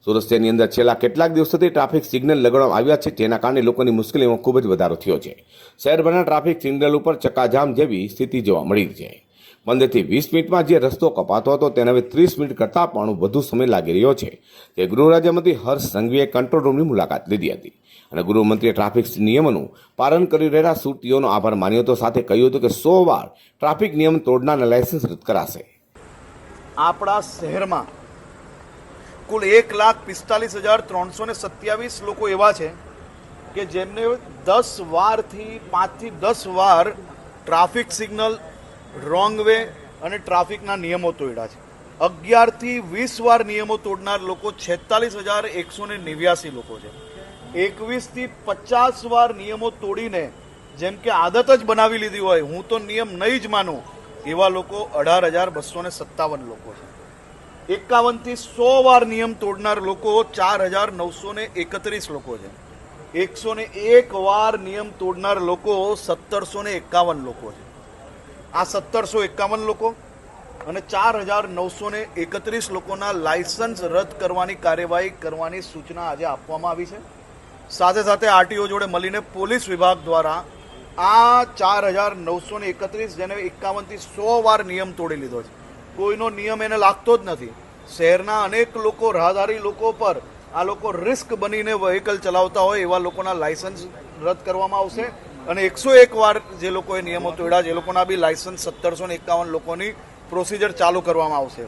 સુરત શહેરની અંદર છેલ્લા કેટલાક દિવસોથી ટ્રાફિક સિગ્નલ લગાડવામાં આવ્યા છે, જેના કારણે લોકોની મુશ્કેલીમાં ખૂબ જ વધારો થયો છે. શહેરભરના ટ્રાફિક સિગ્નલ ઉપર ચક્કાજામ જેવી સ્થિતિ જોવા મળી છે. 15 થી 20 મિનિટમાં જે રસ્તો કપાતો હતો તેને હવે 30 મિનિટ કરતાં પણ વધુ સમય લાગી રહ્યો છે. તે ગૃહ રાજ્યમંત્રી હર્ષ સંઘવીએ કંટ્રોલ રૂમની મુલાકાત લીધી હતી અને ગૃહમંત્રીએ ટ્રાફિક નિયમોનું પાલન કરી રહેલા સુરતીઓનો આભાર માન્યો હતો. સાથે કહ્યું હતું કે 100 વાર ટ્રાફિક નિયમ તોડનારના લાયસન્સ રદ કરાશે. આપણા શહેરમાં કુલ 1,45,327 લોકો એવા છે કે જેમને 10 વારથી 5 થી 10 વાર ટ્રાફિક સિગ્નલ, રોંગ વે અને ટ્રાફિકના નિયમો તોડ્યા છે. 11 થી 20 વાર નિયમો તોડનાર લોકો 46,189 લોકો છે. 21 થી 50 વાર નિયમો તોડીને જેમ કે આદત જ બનાવી લીધી હોય, હું તો નિયમ નહીં જ માનું, એવા લોકો 18,257 લોકો છે. 51 થી 100 વાર નિયમ તોડનાર લોકો 4,931 લોકો છે. 101 વાર નિયમ તોડનાર લોકો 1,751 લોકો છે. આ 1,751 લોકો અને 4,931 લોકોના લાયસન્સ રદ કરવાની કાર્યવાહી કરવાની સૂચના આજે આપવામાં આવી છે. સાથે સાથે આરટીઓ જોડે મળીને પોલીસ વિભાગ દ્વારા આ 4,931 જેને 51 થી 100 વાર નિયમ તોડી લીધો છે, કોઈનો નિયમ એને લાગતો જ નથી. શહેરના અનેક લોકો, રાહદારી લોકો પર આ લોકો રિસ્ક બનીને વ્હીકલ ચલાવતા હોય એવા લોકોના લાયસન્સ રદ કરવામાં આવશે અને 101 વાર જે લોકોએ નિયમો તોડ્યા છે એ લોકોના બી લાયસન્સ 1,751 લોકોની પ્રોસિજર ચાલુ કરવામાં આવશે.